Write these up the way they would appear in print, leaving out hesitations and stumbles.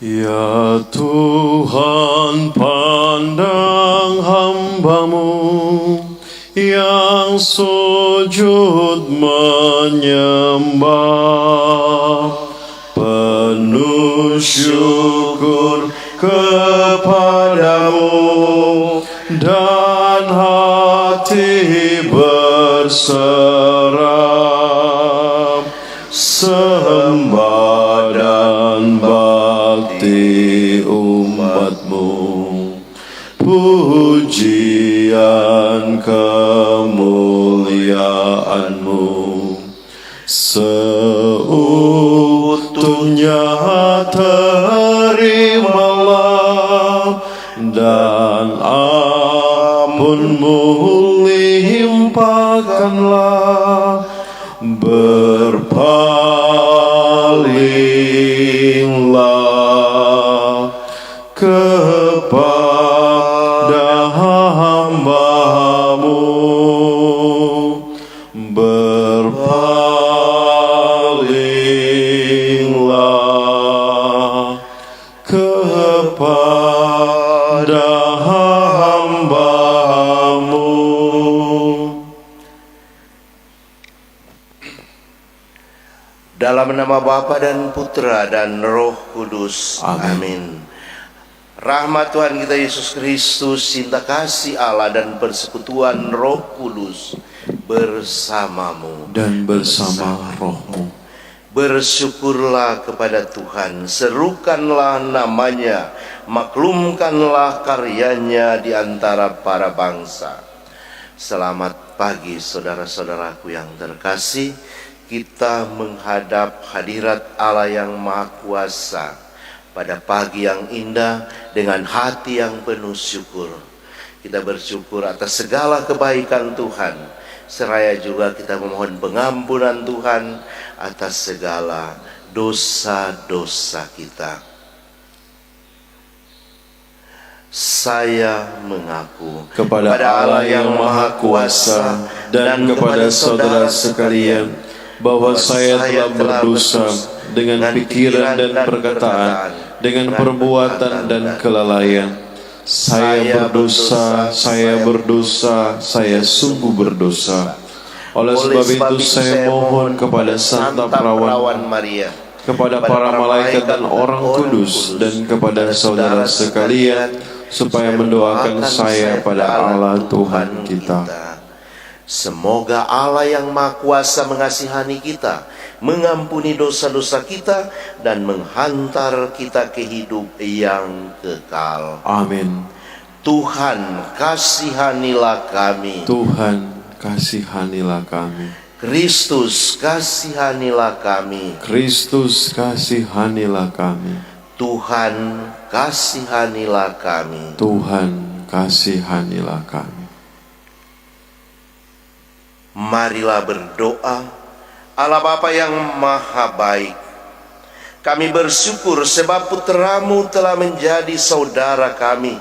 Ya Tuhan, pandang hamba-Mu yang sujud menyembah, penuh syukur kepadamu dan hati berserah, sembah dan bakti umat-Mu, pujian kemuliaan-Mu seutuhnya terimalah, dan ampun-Mu limpahkanlah, berpalinglah kepada hamba-Mu, berpalinglah kepada hamba-Mu. Dalam nama Bapa dan Putra dan Roh Kudus. Amin. Rahmat Tuhan kita Yesus Kristus, cinta kasih Allah dan persekutuan Roh Kudus bersamamu Dan bersama roh-Mu. Bersyukurlah kepada Tuhan, serukanlah namanya, maklumkanlah karyanya di antara para bangsa. Selamat pagi saudara-saudaraku yang terkasih. Kita menghadap hadirat Allah yang Maha Kuasa pada pagi yang indah dengan hati yang penuh syukur. Kita bersyukur atas segala kebaikan Tuhan, seraya juga kita memohon pengampunan Tuhan atas segala dosa-dosa kita. Saya mengaku kepada Allah yang Maha Kuasa dan kepada saudara sekalian bahwa saya telah berdosa dengan pikiran dan perkataan, dengan perbuatan dan kelalaian. Saya berdosa, saya sungguh berdosa. Oleh sebab itu saya mohon kepada Santa Perawan Maria, kepada para malaikat dan orang kudus, dan kepada saudara sekalian, supaya mendoakan saya pada Allah Tuhan kita. Semoga Allah yang Maha Kuasa mengasihani kita, mengampuni dosa-dosa kita, dan menghantar kita ke hidup yang kekal. Amin. Tuhan, kasihanilah kami. Tuhan, kasihanilah kami. Kristus, kasihanilah kami. Kristus, kasihanilah kami. Tuhan, kasihanilah kami. Tuhan, kasihanilah kami. Marilah berdoa. Allah Bapa yang Maha Baik, kami bersyukur sebab putra-Mu telah menjadi saudara kami.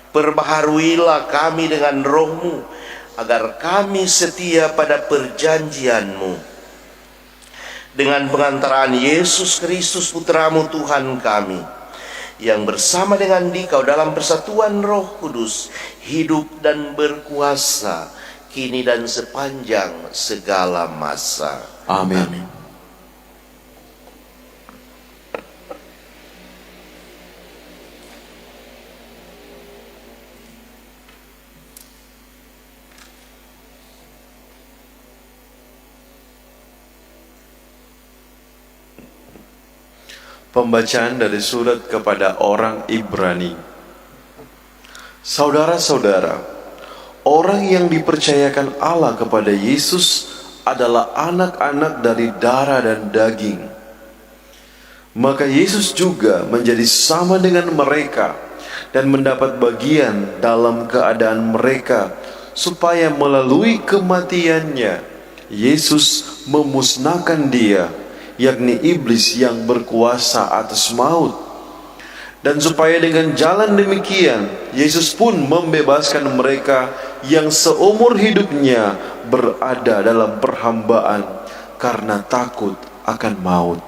Perbaharuilah kami dengan Roh-Mu, agar kami setia pada perjanjian-Mu. Dengan pengantaraan Yesus Kristus putra-Mu Tuhan kami, yang bersama dengan Dikau dalam persatuan Roh Kudus, hidup dan berkuasa kini dan sepanjang segala masa. Amin. Amin. Pembacaan dari surat kepada orang Ibrani. Saudara-saudara, orang yang dipercayakan Allah kepada Yesus adalah anak-anak dari darah dan daging. Maka Yesus juga menjadi sama dengan mereka dan mendapat bagian dalam keadaan mereka, supaya melalui kematiannya Yesus memusnahkan dia, yakni iblis yang berkuasa atas maut. Dan supaya dengan jalan demikian Yesus pun membebaskan mereka yang seumur hidupnya berada dalam perhambaan karena takut akan maut.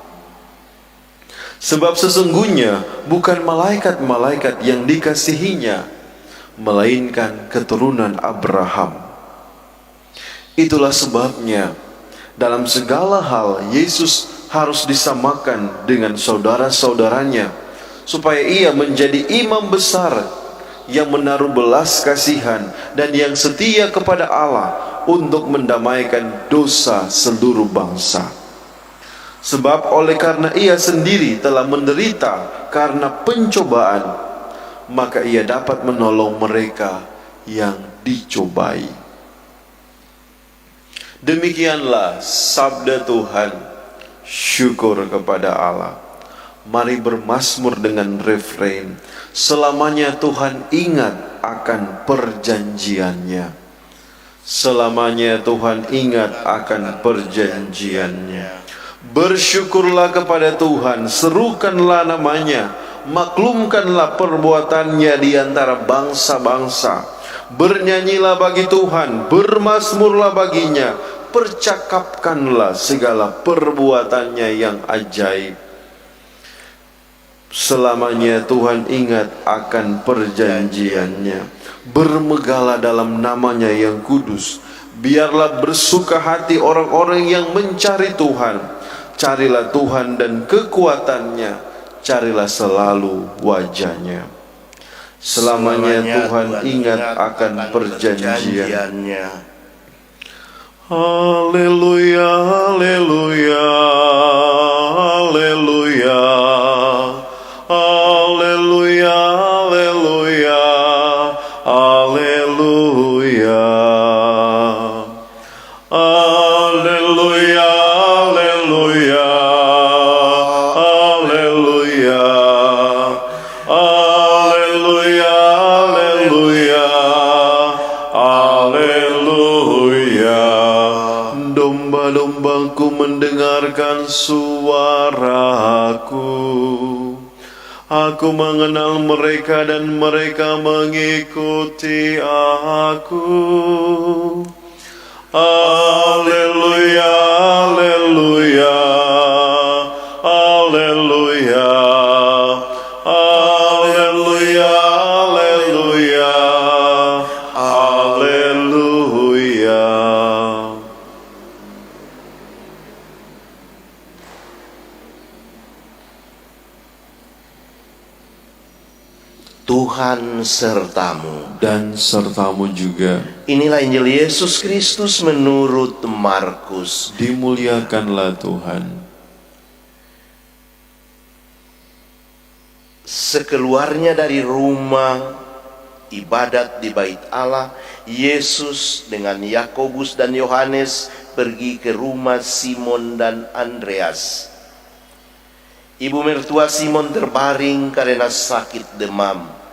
Sebab sesungguhnya bukan malaikat-malaikat yang dikasihinya, melainkan keturunan Abraham. Itulah sebabnya dalam segala hal Yesus harus disamakan dengan saudara-saudaranya, supaya ia menjadi imam besar yang menaruh belas kasihan dan yang setia kepada Allah untuk mendamaikan dosa seluruh bangsa. Sebab oleh karena ia sendiri telah menderita karena pencobaan, maka ia dapat menolong mereka yang dicobai. Demikianlah sabda Tuhan. Syukur kepada Allah. Mari bermazmur dengan refrain, selamanya Tuhan ingat akan perjanjiannya. Selamanya Tuhan ingat akan perjanjiannya. Bersyukurlah kepada Tuhan, serukanlah namanya, maklumkanlah perbuatannya di antara bangsa-bangsa. Bernyanyilah bagi Tuhan, bermazmurlah baginya, percakapkanlah segala perbuatannya yang ajaib. Selamanya Tuhan ingat akan perjanjiannya. Bermegahlah dalam namanya yang kudus. Biarlah bersuka hati orang-orang yang mencari Tuhan. Carilah Tuhan dan kekuatannya, carilah selalu wajahnya. Selamanya Tuhan ingat akan perjanjiannya. Haleluya, haleluya, haleluya, haleluya, haleluya, haleluya, haleluya. Domba-dombaku mendengarkan suaraku. Aku mengenal mereka dan mereka mengikuti aku. Haleluya, haleluya, haleluya, haleluya, haleluya, haleluya. Tuhan sertamu. Dan sertamu juga. Inilah Injil Yesus Kristus menurut Markus. Dimuliakanlah Tuhan. Sekeluarnya dari rumah ibadat di Bait Allah, Yesus dengan Yakobus dan Yohanes pergi ke rumah Simon dan Andreas. Ibu mertua Simon terbaring karena sakit demam.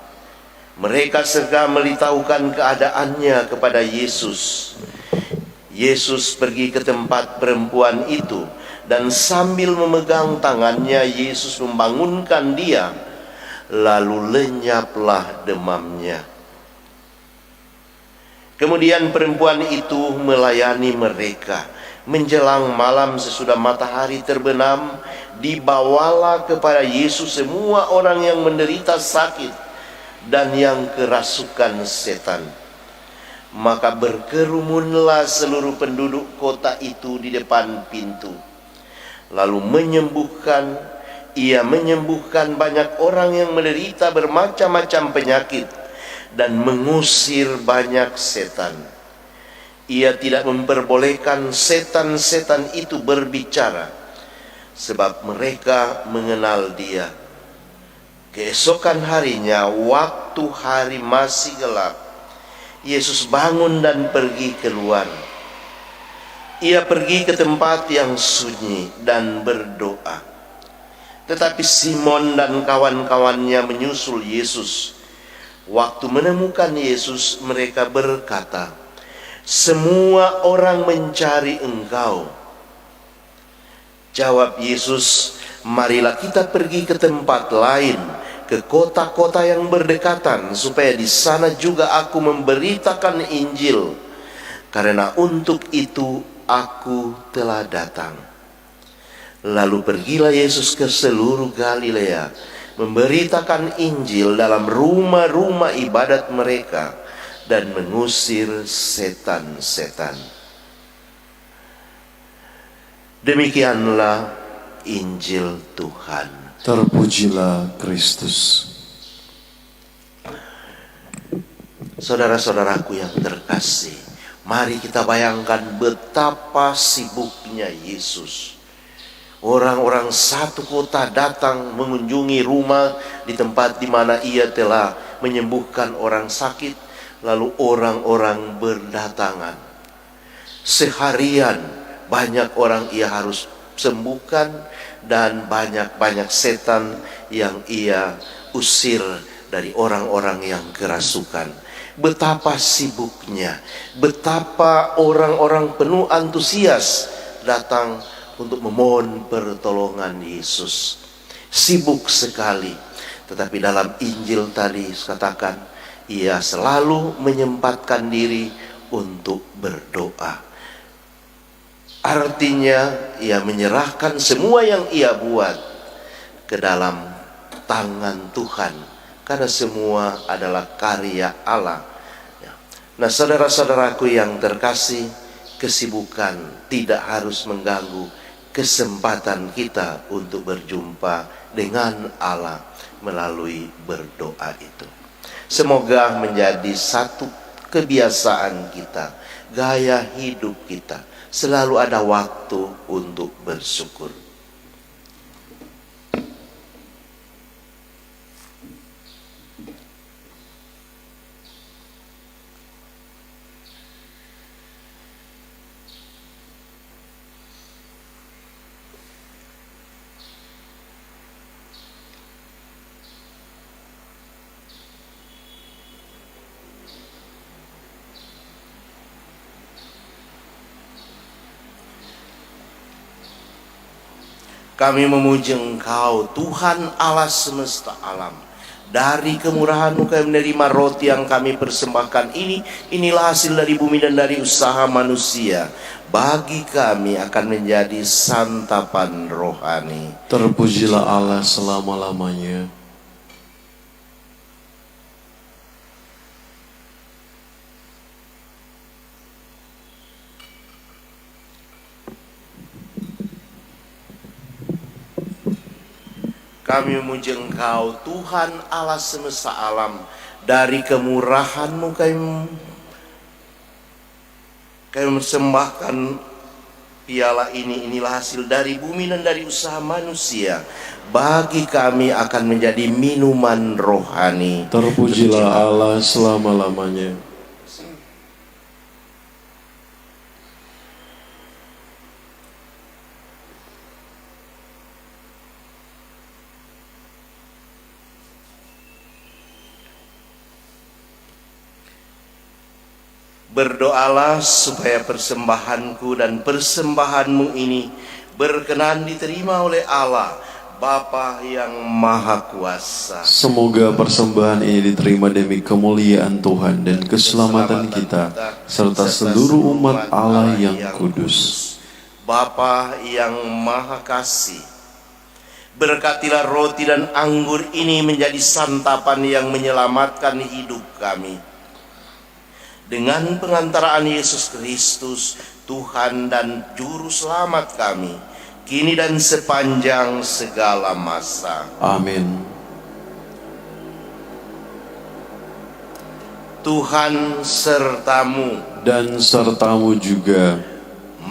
Mereka segera memberitahukan keadaannya kepada Yesus. Yesus pergi ke tempat perempuan itu, dan sambil memegang tangannya, Yesus membangunkan dia, lalu lenyaplah demamnya. Kemudian perempuan itu melayani mereka. Menjelang malam sesudah matahari terbenam, dibawalah kepada Yesus semua orang yang menderita sakit dan yang kerasukan setan. Maka berkerumunlah seluruh penduduk kota itu di depan pintu. Lalu ia menyembuhkan banyak orang yang menderita bermacam-macam penyakit dan mengusir banyak setan. Ia tidak memperbolehkan setan-setan itu berbicara, sebab mereka mengenal dia. Keesokan harinya, waktu hari masih gelap, Yesus bangun dan pergi keluar. Ia pergi ke tempat yang sunyi dan berdoa. Tetapi Simon dan kawan-kawannya menyusul Yesus. Waktu menemukan Yesus, mereka berkata, "Semua orang mencari Engkau." Jawab Yesus, "Marilah kita pergi ke tempat lain, ke kota-kota yang berdekatan, supaya di sana juga aku memberitakan Injil, karena untuk itu aku telah datang." Lalu pergilah Yesus ke seluruh Galilea, memberitakan Injil dalam rumah-rumah ibadat mereka dan mengusir setan-setan. Demikianlah Injil Tuhan. Terpujilah Kristus. Saudara-saudaraku yang terkasih, mari kita bayangkan betapa sibuknya Yesus. Orang-orang satu kota datang mengunjungi rumah di tempat di mana ia telah menyembuhkan orang sakit. Lalu orang-orang berdatangan. Seharian banyak orang ia harus sembuhkan, dan banyak-banyak setan yang ia usir dari orang-orang yang kerasukan. Betapa sibuknya, betapa orang-orang penuh antusias datang untuk memohon pertolongan Yesus. Sibuk sekali. Tetapi dalam Injil tadi katakan, ia selalu menyempatkan diri untuk berdoa. Artinya ia menyerahkan semua yang ia buat ke dalam tangan Tuhan, karena semua adalah karya Allah. Nah, saudara-saudaraku yang terkasih, kesibukan tidak harus mengganggu kesempatan kita untuk berjumpa dengan Allah melalui berdoa itu. Semoga menjadi satu kebiasaan kita, gaya hidup kita, selalu ada waktu untuk bersyukur. Kami memuji Engkau, Tuhan Allah semesta alam. Dari kemurahan-Mu kami menerima roti yang kami persembahkan ini. Inilah hasil dari bumi dan dari usaha manusia. Bagi kami akan menjadi santapan rohani. Terpujilah Allah selama-lamanya. Kami memuji Engkau, Tuhan Allah semesta alam. Dari kemurahan-Mu kami persembahkan piala ini. Inilah hasil dari bumi dan dari usaha manusia. Bagi kami akan menjadi minuman rohani. Terpujilah Allah selama-lamanya. Berdoalah supaya persembahanku dan persembahanmu ini berkenan diterima oleh Allah, Bapa yang Maha Kuasa. Semoga persembahan ini diterima demi kemuliaan Tuhan dan keselamatan kita, serta seluruh umat Allah yang kudus. Bapa yang Maha Kasih, berkatilah roti dan anggur ini menjadi santapan yang menyelamatkan hidup kami. Dengan pengantaraan Yesus Kristus, Tuhan dan Juru Selamat kami, kini dan sepanjang segala masa. Amin. Tuhan sertamu, Dan sertamu juga.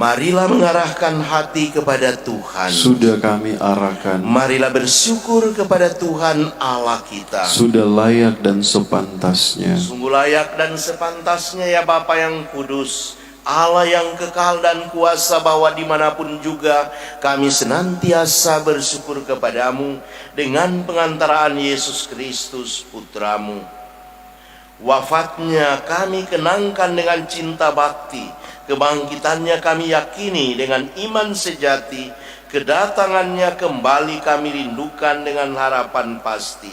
marilah mengarahkan hati kepada Tuhan. Sudah kami arahkan. Marilah bersyukur kepada Tuhan Allah kita. Sudah layak dan sepantasnya. Sungguh layak dan sepantasnya ya Bapa yang kudus, Allah yang kekal dan kuasa, bahwa dimanapun juga kami senantiasa bersyukur kepadamu dengan pengantaraan Yesus Kristus Putramu. Wafatnya kami kenangkan dengan cinta bakti, kebangkitannya kami yakini dengan iman sejati, kedatangannya kembali kami rindukan dengan harapan pasti.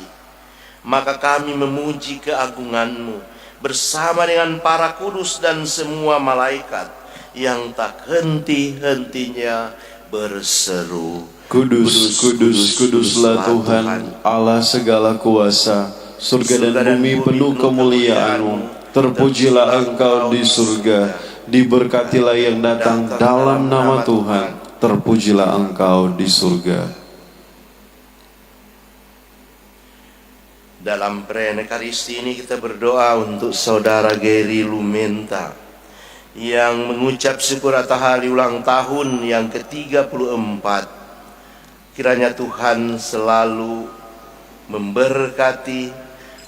Maka kami memuji keagungan-Mu bersama dengan para kudus dan semua malaikat yang tak henti-hentinya berseru, Kudus, kudus, kuduslah Tuhan, Allah segala kuasa. Surga dan bumi penuh kemuliaan-Mu. Terpujilah Engkau di surga, diberkatilah yang datang dalam nama Tuhan. Terpujilah Engkau di surga. Dalam perayaan Ekaristi ini kita berdoa untuk Saudara Geri Lumenta yang mengucap syukur atas hari ulang tahun yang ke-34. Kiranya Tuhan selalu memberkati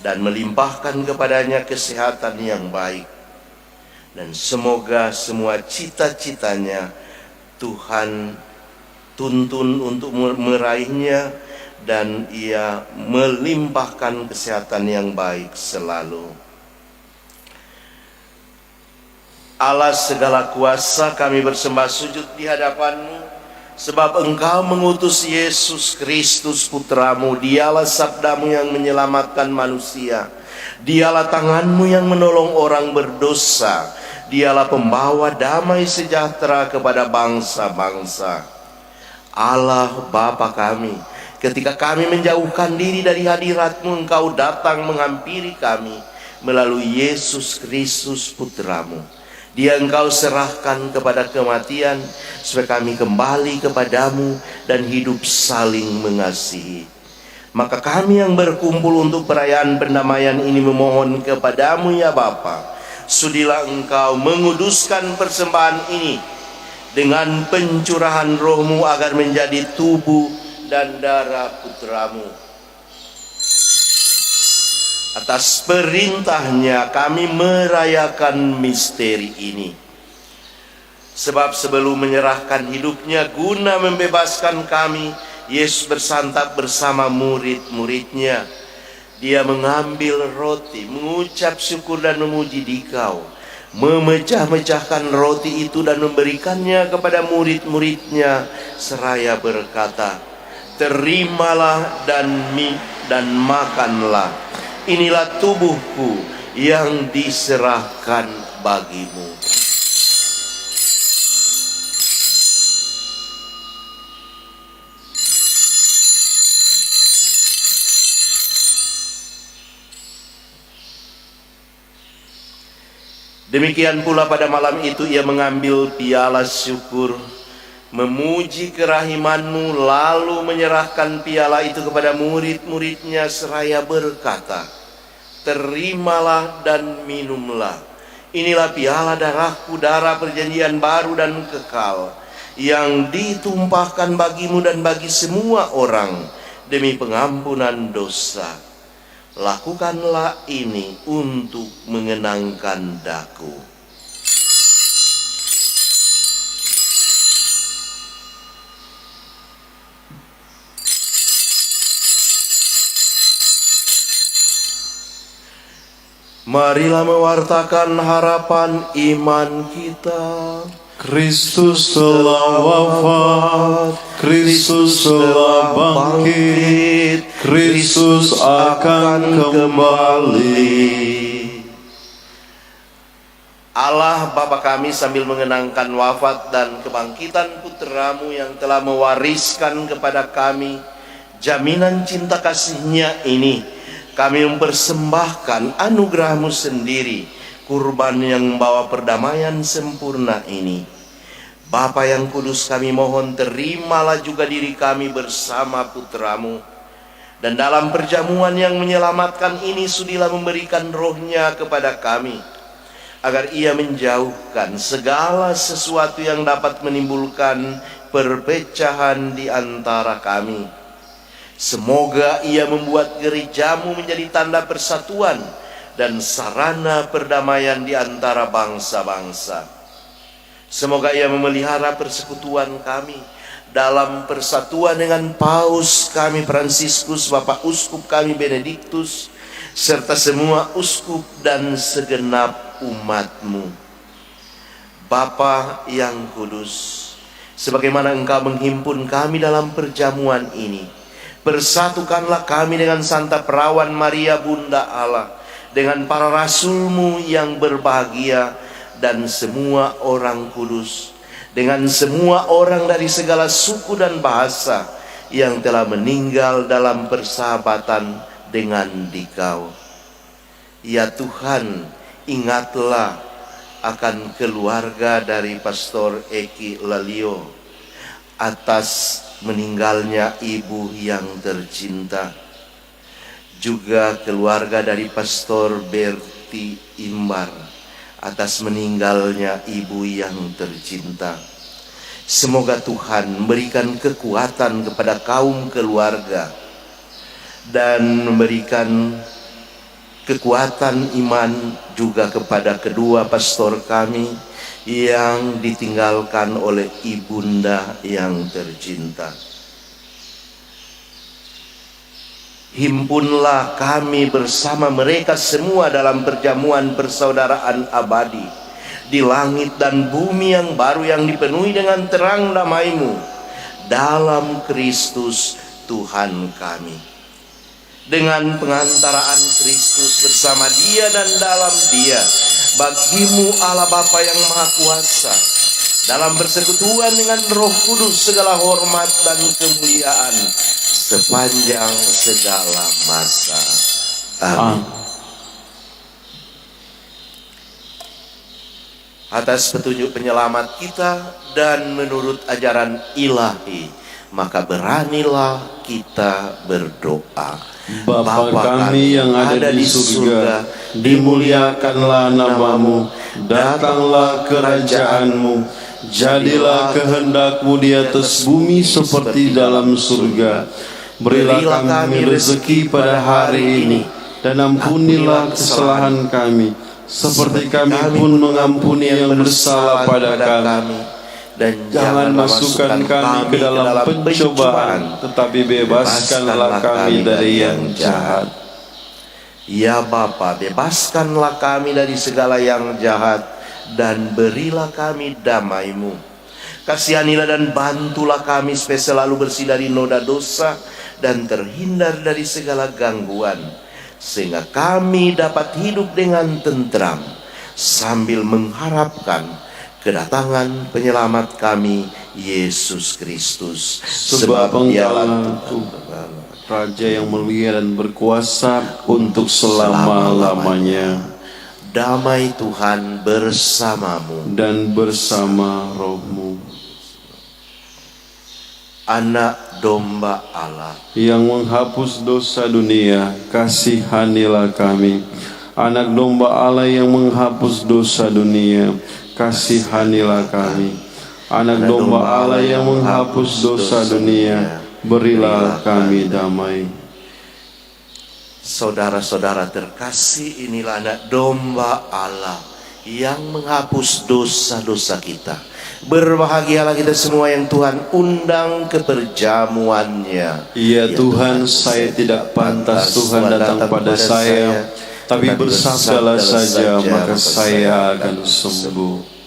dan melimpahkan kepadanya kesehatan yang baik. Dan semoga semua cita-citanya Tuhan tuntun untuk meraihnya, dan ia melimpahkan kesehatan yang baik selalu. Allah segala kuasa, kami bersembah sujud di hadapan-Mu, sebab Engkau mengutus Yesus Kristus Putramu. Dialah sabdamu yang menyelamatkan manusia. Dialah tangan-Mu yang menolong orang berdosa. Dialah pembawa damai sejahtera kepada bangsa-bangsa. Allah Bapa kami, ketika kami menjauhkan diri dari hadirat-Mu, Engkau datang menghampiri kami melalui Yesus Kristus Putramu. Dia Engkau serahkan kepada kematian, supaya kami kembali kepadamu dan hidup saling mengasihi. Maka kami yang berkumpul untuk perayaan pendamaian ini memohon kepadamu ya Bapa, sudilah Engkau menguduskan persembahan ini dengan pencurahan Roh-Mu agar menjadi tubuh dan darah Putramu. Atas perintahnya kami merayakan misteri ini. Sebab sebelum menyerahkan hidupnya guna membebaskan kami, Yesus bersantap bersama murid-muridnya. Dia mengambil roti, mengucap syukur dan memuji Dikau, memecah-mecahkan roti itu dan memberikannya kepada murid-muridnya seraya berkata, "Terimalah dan makanlah. Inilah tubuhku yang diserahkan bagimu." Demikian pula pada malam itu ia mengambil piala syukur, memuji kerahiman-Mu, lalu menyerahkan piala itu kepada murid-muridnya seraya berkata, "Terimalah dan minumlah. Inilah piala darah-Ku, darah perjanjian baru dan kekal, yang ditumpahkan bagimu dan bagi semua orang demi pengampunan dosa. Lakukanlah ini untuk mengenangkan Daku." Marilah mewartakan harapan iman kita. Kristus telah wafat, Kristus telah bangkit, Kristus akan kembali. Allah Bapa kami, sambil mengenangkan wafat dan kebangkitan Putramu yang telah mewariskan kepada kami jaminan cinta kasih-Nya ini, kami mempersembahkan anugerah-Mu sendiri, kurban yang membawa perdamaian sempurna ini. Bapa yang kudus, kami mohon terimalah juga diri kami bersama Putramu, dan dalam perjamuan yang menyelamatkan ini sudilah memberikan Roh-Nya kepada kami, agar Ia menjauhkan segala sesuatu yang dapat menimbulkan perpecahan di antara kami. Semoga Ia membuat gereja-Mu menjadi tanda persatuan dan sarana perdamaian di antara bangsa-bangsa. Semoga Ia memelihara persekutuan kami dalam persatuan dengan Paus kami Fransiskus, Bapak Uskup kami Benediktus, serta semua uskup dan segenap umat-Mu. Bapa yang kudus, sebagaimana Engkau menghimpun kami dalam perjamuan ini, persatukanlah kami dengan Santa Perawan Maria Bunda Allah, dengan para rasul-Mu yang berbahagia, dan semua orang kudus, dengan semua orang dari segala suku dan bahasa yang telah meninggal dalam persahabatan dengan Dikau. Ya Tuhan, ingatlah akan keluarga dari Pastor Eki Lalio atas meninggalnya ibu yang tercinta, juga keluarga dari Pastor Berti Imbar atas meninggalnya ibu yang tercinta. Semoga Tuhan memberikan kekuatan kepada kaum keluarga dan memberikan kekuatan iman juga kepada kedua pastor kami yang ditinggalkan oleh ibunda yang tercinta. Himpunlah kami bersama mereka semua dalam perjamuan persaudaraan abadi di langit dan bumi yang baru yang dipenuhi dengan terang damai-Mu dalam Kristus Tuhan kami. Dengan pengantaraan Kristus bersama Dia dan dalam Dia, bagi-Mu Allah Bapa yang Maha Kuasa, dalam persekutuan dengan Roh Kudus segala hormat dan kemuliaan sepanjang segala masa. Amin. Atas petunjuk penyelamat kita dan menurut ajaran ilahi, maka beranilah kita berdoa. Bapa kami yang ada di surga, dimuliakanlah nama-Mu, datanglah kerajaan-Mu, jadilah kehendak-Mu di atas bumi seperti dalam surga. Berilah kami rezeki pada hari ini, dan ampunilah kesalahan kami, seperti kami pun mengampuni yang bersalah pada kami. Dan jangan masukkan kami ke dalam pencobaan, tetapi bebaskanlah kami dari yang jahat. Ya Bapa, bebaskanlah kami dari segala yang jahat, dan berilah kami damai-Mu. Kasihanilah dan bantulah kami supaya selalu bersih dari noda dosa dan terhindar dari segala gangguan, sehingga kami dapat hidup dengan tentram sambil mengharapkan kedatangan penyelamat kami, Yesus Kristus. Sebab Engkaulah Tuhan, Raja yang mulia dan berkuasa untuk selama-lamanya. Damai Tuhan bersamamu dan bersama rohmu. Anak domba Allah yang menghapus dosa dunia, kasihanilah kami. Anak domba Allah yang menghapus dosa dunia, kasihanilah kami. Anak domba Allah yang menghapus dosa dunia, berilah kami damai. Saudara-saudara terkasih, inilah anak domba Allah yang menghapus dosa-dosa kita. Berbahagialah kita semua yang Tuhan undang ke perjamuannya. Ya Tuhan, saya tidak pantas Tuhan datang pada saya, tapi bersabdalah saja, maka saya akan sembuh.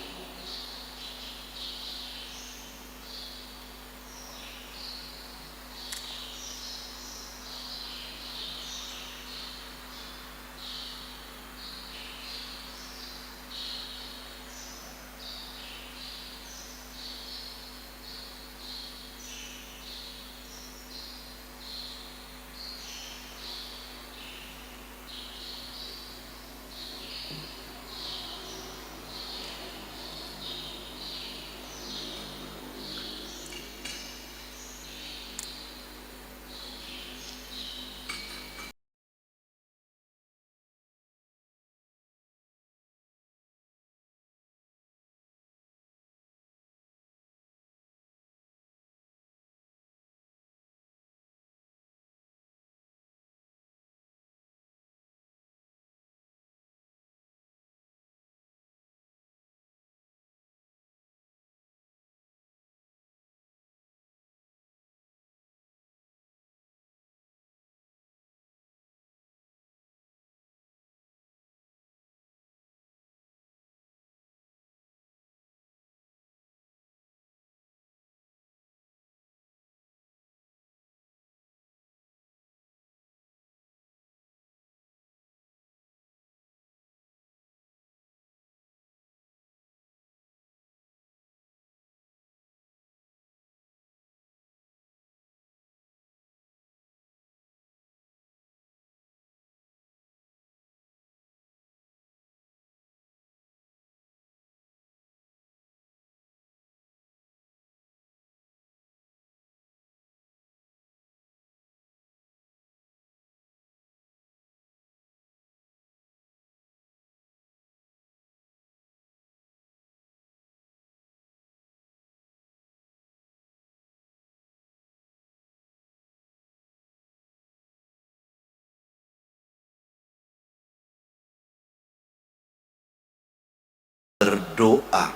berdoa.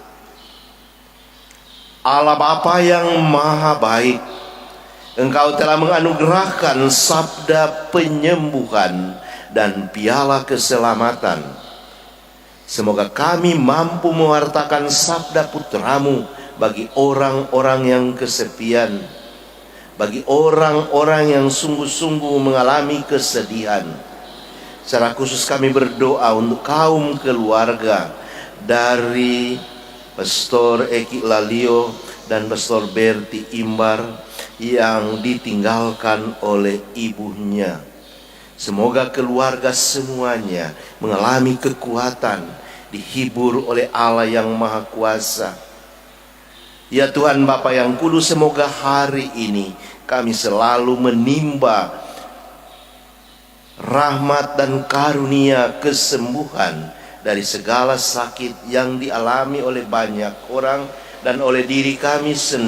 Allah Bapa yang maha baik, Engkau telah menganugerahkan sabda penyembuhan dan piala keselamatan. Semoga kami mampu mewartakan sabda putra-Mu bagi orang-orang yang kesepian, bagi orang-orang yang sungguh-sungguh mengalami kesedihan. Secara khusus kami berdoa untuk kaum keluarga dari Pastor Eki Lalio dan Pastor Berti Imbar yang ditinggalkan oleh ibunya. Semoga keluarga semuanya mengalami kekuatan, dihibur oleh Allah yang Maha Kuasa. Ya Tuhan Bapa yang kudus, semoga hari ini kami selalu menimba rahmat dan karunia kesembuhan dari segala sakit yang dialami oleh banyak orang dan oleh diri kami sendiri.